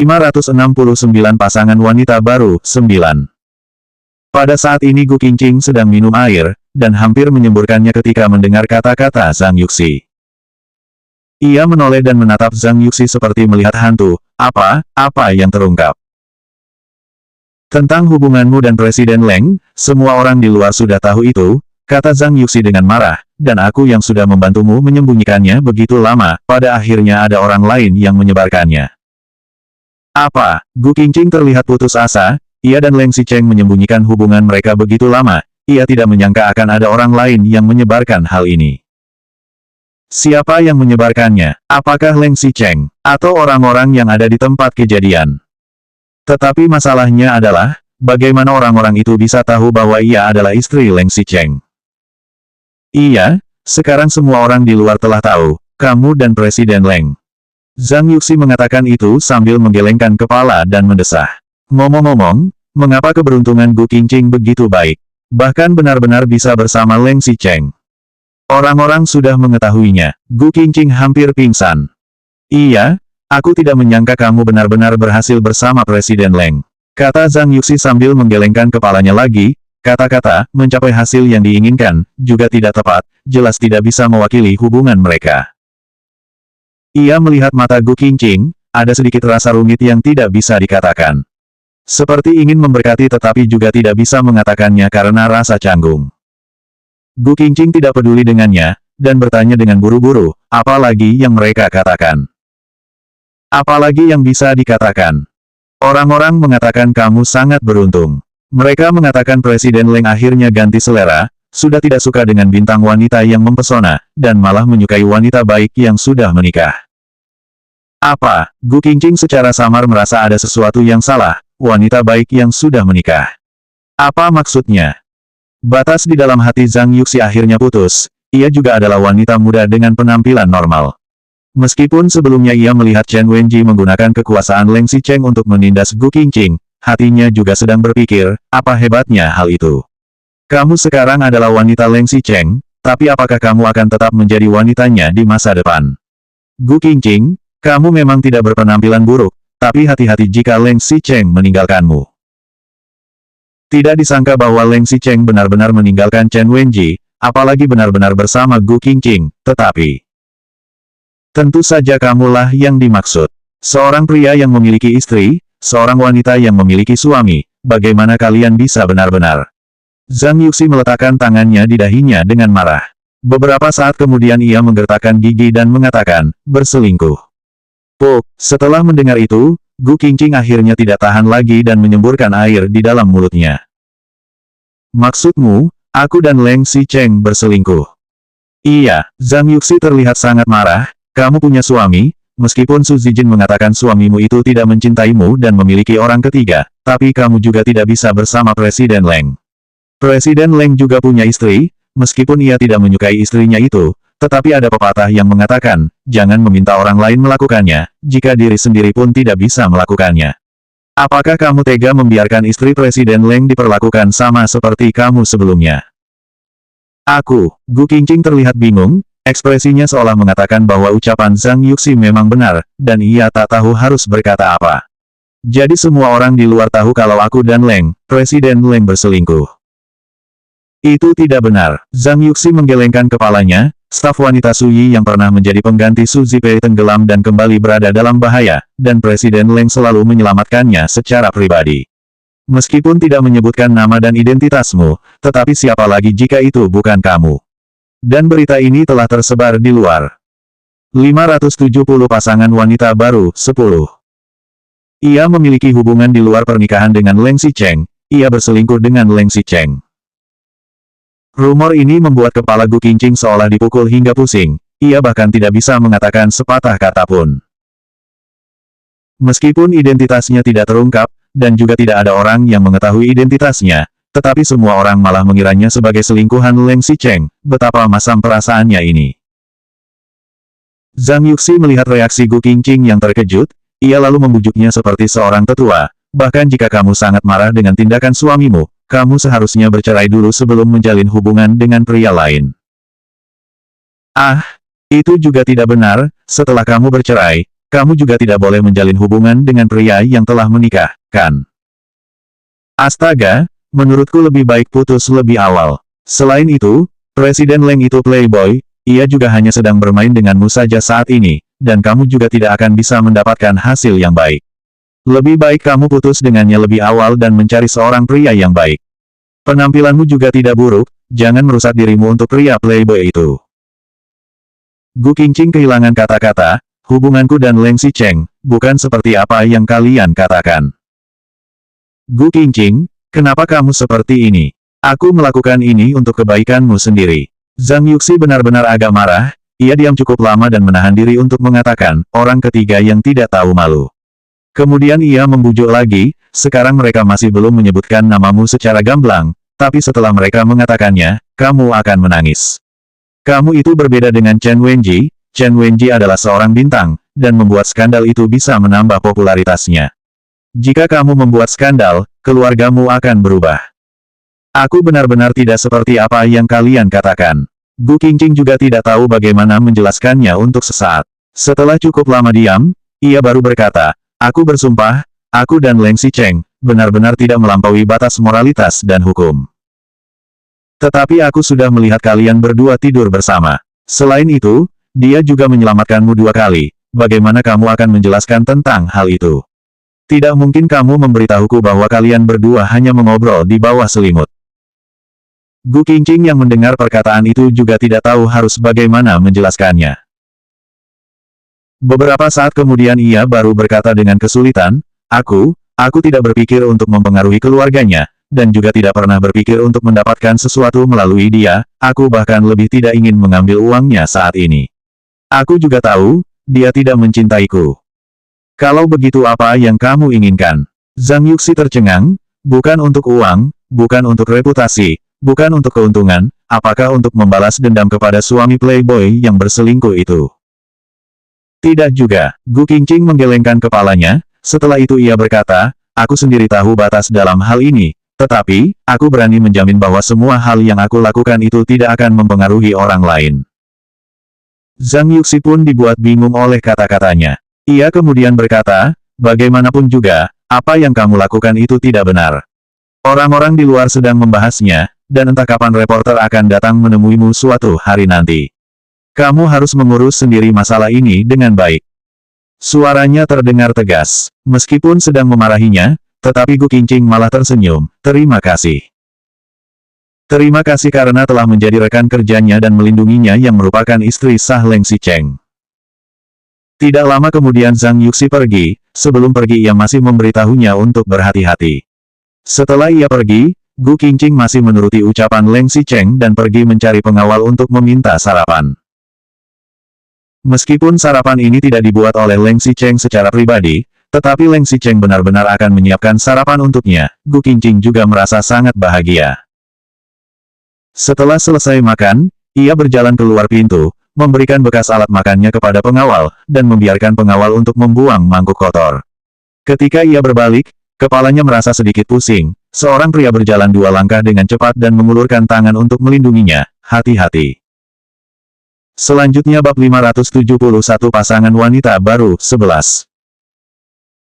569 pasangan wanita baru, 9. Pada saat ini Gu Qingqing sedang minum air, dan hampir menyemburkannya ketika mendengar kata-kata Zhang Yuxi. Ia menoleh dan menatap Zhang Yuxi seperti melihat hantu. Apa yang terungkap? Tentang hubunganmu dan Presiden Leng, semua orang di luar sudah tahu itu, kata Zhang Yuxi dengan marah, dan aku yang sudah membantumu menyembunyikannya begitu lama, pada akhirnya ada orang lain yang menyebarkannya. Apa? Gu Qingqing terlihat putus asa. Ia dan Leng Xicheng menyembunyikan hubungan mereka begitu lama, ia tidak menyangka akan ada orang lain yang menyebarkan hal ini. Siapa yang menyebarkannya? Apakah Leng Xicheng, atau orang-orang yang ada di tempat kejadian? Tetapi masalahnya adalah, bagaimana orang-orang itu bisa tahu bahwa ia adalah istri Leng Xicheng? Iya, sekarang semua orang di luar telah tahu, kamu dan Presiden Leng. Zhang Yuxi mengatakan itu sambil menggelengkan kepala dan mendesah. Ngomong-ngomong, mengapa keberuntungan Gu Qingqing begitu baik? Bahkan benar-benar bisa bersama Leng Xicheng. Orang-orang sudah mengetahuinya. Gu Qingqing hampir pingsan. Iya, aku tidak menyangka kamu benar-benar berhasil bersama Presiden Leng. Kata Zhang Yuxi sambil menggelengkan kepalanya lagi, kata-kata, mencapai hasil yang diinginkan, juga tidak tepat, jelas tidak bisa mewakili hubungan mereka. Ia melihat mata Gu Qingqing, ada sedikit rasa rumit yang tidak bisa dikatakan. Seperti ingin memberkati tetapi juga tidak bisa mengatakannya karena rasa canggung. Gu Qingqing tidak peduli dengannya, dan bertanya dengan buru-buru, apa lagi yang mereka katakan? Apalagi yang bisa dikatakan? Orang-orang mengatakan kamu sangat beruntung. Mereka mengatakan Presiden Leng akhirnya ganti selera, sudah tidak suka dengan bintang wanita yang mempesona, dan malah menyukai wanita baik yang sudah menikah. Apa? Gu Qingqing secara samar merasa ada sesuatu yang salah. Wanita baik yang sudah menikah. Apa maksudnya? Batas di dalam hati Zhang Yuxi akhirnya putus, ia juga adalah wanita muda dengan penampilan normal. Meskipun sebelumnya ia melihat Chen Wenji menggunakan kekuasaan Leng Xicheng untuk menindas Gu Qingqing, hatinya juga sedang berpikir, apa hebatnya hal itu? Kamu sekarang adalah wanita Leng Xicheng, tapi apakah kamu akan tetap menjadi wanitanya di masa depan? Gu Qingqing, kamu memang tidak berpenampilan buruk, tapi hati-hati jika Leng Xicheng meninggalkanmu. Tidak disangka bahwa Leng Xicheng benar-benar meninggalkan Chen Wenji, apalagi benar-benar bersama Gu Qingqing, tetapi... Tentu saja kamulah yang dimaksud. Seorang pria yang memiliki istri, seorang wanita yang memiliki suami, bagaimana kalian bisa benar-benar? Zhang Yuxi meletakkan tangannya di dahinya dengan marah. Beberapa saat kemudian ia menggertakkan gigi dan mengatakan, berselingkuh. Setelah mendengar itu, Gu Qingqing akhirnya tidak tahan lagi dan menyemburkan air di dalam mulutnya. Maksudmu, aku dan Leng Xicheng berselingkuh? Iya, Zhang Yuxi terlihat sangat marah, kamu punya suami, meskipun Su Zijin mengatakan suamimu itu tidak mencintaimu dan memiliki orang ketiga, tapi kamu juga tidak bisa bersama Presiden Leng. Presiden Leng juga punya istri, meskipun ia tidak menyukai istrinya itu, tetapi ada pepatah yang mengatakan, jangan meminta orang lain melakukannya, jika diri sendiri pun tidak bisa melakukannya. Apakah kamu tega membiarkan istri Presiden Leng diperlakukan sama seperti kamu sebelumnya? Gu Qingqing terlihat bingung, ekspresinya seolah mengatakan bahwa ucapan Zhang Yuxi memang benar, dan ia tak tahu harus berkata apa. Jadi semua orang di luar tahu kalau aku dan Presiden Leng berselingkuh. Itu tidak benar. Zhang Yuxi menggelengkan kepalanya. Staf wanita Su Yi yang pernah menjadi pengganti Su Zipei tenggelam dan kembali berada dalam bahaya, dan Presiden Leng selalu menyelamatkannya secara pribadi. Meskipun tidak menyebutkan nama dan identitasmu, tetapi siapa lagi jika itu bukan kamu? Dan berita ini telah tersebar di luar. 570 pasangan wanita baru, 10. Ia memiliki hubungan di luar pernikahan dengan Leng Xicheng, ia berselingkuh dengan Leng Xicheng. Rumor ini membuat kepala Gu Qingqing seolah dipukul hingga pusing, ia bahkan tidak bisa mengatakan sepatah kata pun. Meskipun identitasnya tidak terungkap, dan juga tidak ada orang yang mengetahui identitasnya, tetapi semua orang malah mengiranya sebagai selingkuhan Leng Xicheng, betapa masam perasaannya ini. Zhang Yuxi melihat reaksi Gu Qingqing yang terkejut, ia lalu membujuknya seperti seorang tetua, bahkan jika kamu sangat marah dengan tindakan suamimu, kamu seharusnya bercerai dulu sebelum menjalin hubungan dengan pria lain. Ah, itu juga tidak benar, setelah kamu bercerai, kamu juga tidak boleh menjalin hubungan dengan pria yang telah menikah, kan? Astaga, menurutku lebih baik putus lebih awal. Selain itu, Presiden Leng itu playboy, ia juga hanya sedang bermain denganmu saja saat ini, dan kamu juga tidak akan bisa mendapatkan hasil yang baik. Lebih baik kamu putus dengannya lebih awal dan mencari seorang pria yang baik. Penampilanmu juga tidak buruk, jangan merusak dirimu untuk pria playboy itu. Gu Qingqing kehilangan kata-kata, hubunganku dan Leng Xicheng, bukan seperti apa yang kalian katakan. Gu Qingqing, kenapa kamu seperti ini? Aku melakukan ini untuk kebaikanmu sendiri. Zhang Yuxi benar-benar agak marah, ia diam cukup lama dan menahan diri untuk mengatakan, orang ketiga yang tidak tahu malu. Kemudian ia membujuk lagi, sekarang mereka masih belum menyebutkan namamu secara gamblang, tapi setelah mereka mengatakannya, kamu akan menangis. Kamu itu berbeda dengan Chen Wenji, Chen Wenji adalah seorang bintang, dan membuat skandal itu bisa menambah popularitasnya. Jika kamu membuat skandal, keluargamu akan berubah. Aku benar-benar tidak seperti apa yang kalian katakan. Gu Qingqing juga tidak tahu bagaimana menjelaskannya untuk sesaat. Setelah cukup lama diam, ia baru berkata, aku bersumpah, aku dan Leng Xicheng, benar-benar tidak melampaui batas moralitas dan hukum. Tetapi aku sudah melihat kalian berdua tidur bersama. Selain itu, dia juga menyelamatkanmu 2 kali, bagaimana kamu akan menjelaskan tentang hal itu? Tidak mungkin kamu memberitahuku bahwa kalian berdua hanya mengobrol di bawah selimut. Gu Qingqing yang mendengar perkataan itu juga tidak tahu harus bagaimana menjelaskannya. Beberapa saat kemudian ia baru berkata dengan kesulitan, aku tidak berpikir untuk mempengaruhi keluarganya, dan juga tidak pernah berpikir untuk mendapatkan sesuatu melalui dia, aku bahkan lebih tidak ingin mengambil uangnya saat ini. Aku juga tahu, dia tidak mencintaiku. Kalau begitu apa yang kamu inginkan? Zhang Yuxi tercengang, bukan untuk uang, bukan untuk reputasi, bukan untuk keuntungan, apakah untuk membalas dendam kepada suami playboy yang berselingkuh itu? Tidak juga. Gu Qingqing menggelengkan kepalanya, setelah itu ia berkata, aku sendiri tahu batas dalam hal ini, tetapi, aku berani menjamin bahwa semua hal yang aku lakukan itu tidak akan mempengaruhi orang lain. Zhang Yuxi pun dibuat bingung oleh kata-katanya. Ia kemudian berkata, bagaimanapun juga, apa yang kamu lakukan itu tidak benar. Orang-orang di luar sedang membahasnya, dan entah kapan reporter akan datang menemuimu suatu hari nanti. Kamu harus mengurus sendiri masalah ini dengan baik. Suaranya terdengar tegas. Meskipun sedang memarahinya, tetapi Gu Qingqing malah tersenyum. Terima kasih. Terima kasih karena telah menjadi rekan kerjanya dan melindunginya yang merupakan istri sah Leng Xicheng. Tidak lama kemudian Zhang Yuxi pergi, sebelum pergi ia masih memberitahunya untuk berhati-hati. Setelah ia pergi, Gu Qingqing masih menuruti ucapan Leng Xicheng dan pergi mencari pengawal untuk meminta sarapan. Meskipun sarapan ini tidak dibuat oleh Leng Xicheng secara pribadi, tetapi Leng Xicheng benar-benar akan menyiapkan sarapan untuknya, Gu Qingqing juga merasa sangat bahagia. Setelah selesai makan, ia berjalan keluar pintu, memberikan bekas alat makannya kepada pengawal, dan membiarkan pengawal untuk membuang mangkuk kotor. Ketika ia berbalik, kepalanya merasa sedikit pusing, seorang pria berjalan 2 langkah dengan cepat dan mengulurkan tangan untuk melindunginya, hati-hati. Selanjutnya bab 571 pasangan wanita baru, 11.